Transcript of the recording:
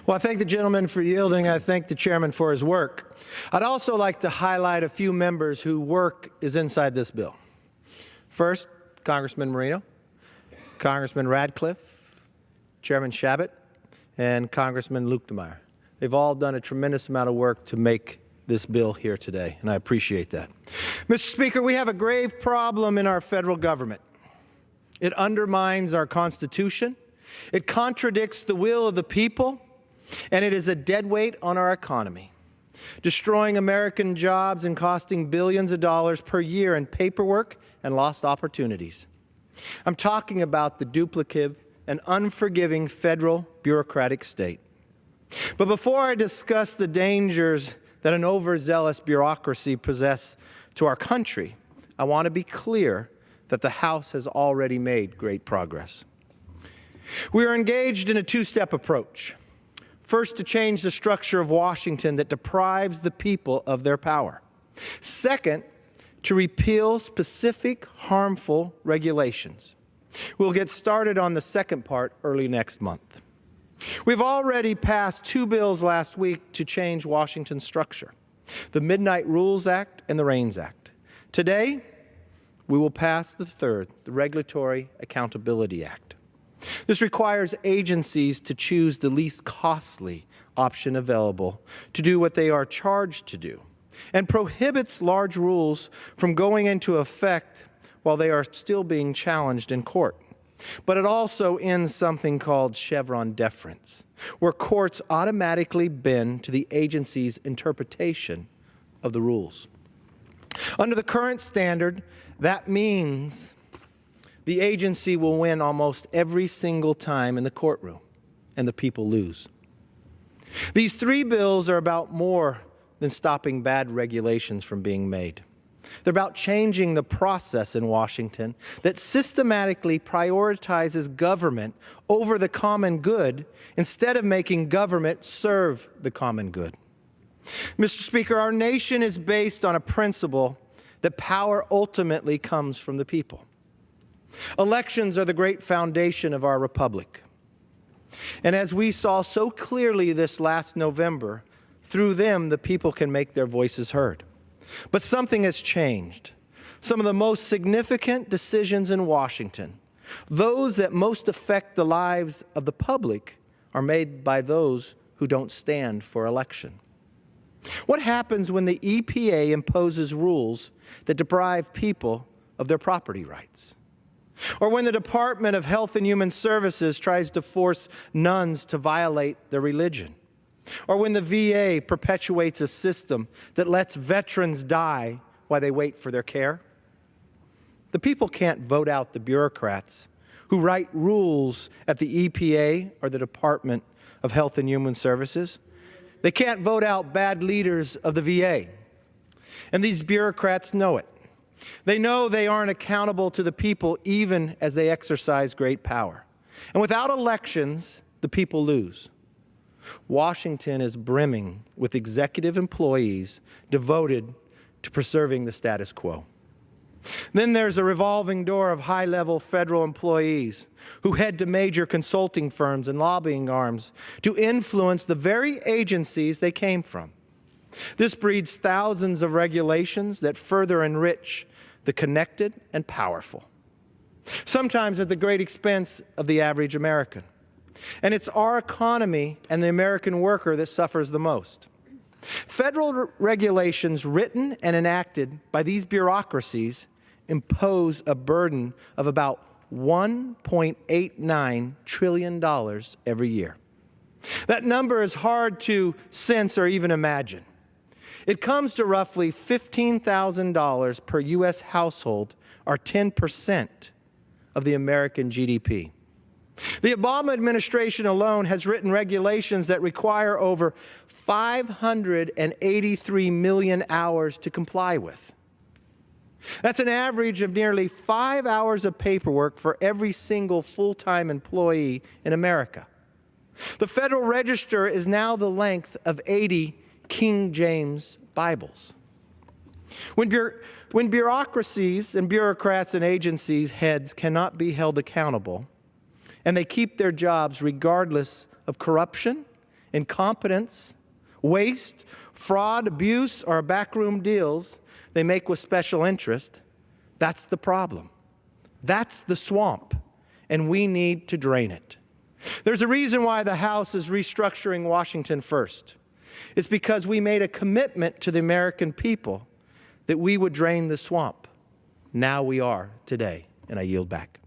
Well, I thank the gentleman for yielding. I thank the chairman for his work. I'd also like to highlight a few members whose work is inside this bill. First, Congressman Marino, Congressman Radcliffe, Chairman Shabbat, and Congressman Luetkemeyer. They've all done a tremendous amount of work to make this bill here today, and I appreciate that. Mr. Speaker, we have a grave problem in our federal government. It undermines our Constitution, it contradicts the will of the people, and it is a deadweight on our economy, destroying American jobs and costing billions of dollars per year in paperwork and lost opportunities. I'm talking about the duplicative and unforgiving federal bureaucratic state. But before I discuss the dangers that an overzealous bureaucracy possess to our country, I want to be clear that the House has already made great progress. We are engaged in a two-step approach. First, to change the structure of Washington that deprives the people of their power. Second, to repeal specific harmful regulations. We'll get started on the second part early next month. We've already passed two bills last week to change Washington's structure, the Midnight Rules Act and the REINS Act. Today, we will pass the third, the Regulatory Accountability Act. This requires agencies to choose the least costly option available to do what they are charged to do, and prohibits large rules from going into effect while they are still being challenged in court. But it also ends something called Chevron deference, where courts automatically bend to the agency's interpretation of the rules. Under the current standard, that means the agency will win almost every single time in the courtroom, and the people lose. These three bills are about more than stopping bad regulations from being made. They're about changing the process in Washington that systematically prioritizes government over the common good instead of making government serve the common good. Mr. Speaker, our nation is based on a principle that power ultimately comes from the people. Elections are the great foundation of our republic. And as we saw so clearly this last November, through them the people can make their voices heard. But something has changed. Some of the most significant decisions in Washington, those that most affect the lives of the public, are made by those who don't stand for election. What happens when the EPA imposes rules that deprive people of their property rights? Or when the Department of Health and Human Services tries to force nuns to violate their religion? Or when the VA perpetuates a system that lets veterans die while they wait for their care? The people can't vote out the bureaucrats who write rules at the EPA or the Department of Health and Human Services. They can't vote out bad leaders of the VA. And these bureaucrats know it. They know they aren't accountable to the people even as they exercise great power. And without elections, the people lose. Washington is brimming with executive employees devoted to preserving the status quo. Then there's a revolving door of high-level federal employees who head to major consulting firms and lobbying arms to influence the very agencies they came from. This breeds thousands of regulations that further enrich the connected and powerful, sometimes at the great expense of the average American. And it's our economy and the American worker that suffers the most. Federal regulations written and enacted by these bureaucracies impose a burden of about $1.89 trillion every year. That number is hard to sense or even imagine. It comes to roughly $15,000 per U.S. household, or 10% of the American GDP. The Obama administration alone has written regulations that require over 583 million hours to comply with. That's an average of nearly 5 hours of paperwork for every single full-time employee in America. The Federal Register is now the length of 80 King James Bibles. When bureaucracies and bureaucrats and agencies' heads cannot be held accountable, and they keep their jobs regardless of corruption incompetence, waste, fraud, abuse, or backroom deals they make with special interest, that's the problem. That's the swamp, and we need to drain it. There's a reason why the House is restructuring Washington first. It's because we made a commitment to the American people that we would drain the swamp. Now we are today, and I yield back.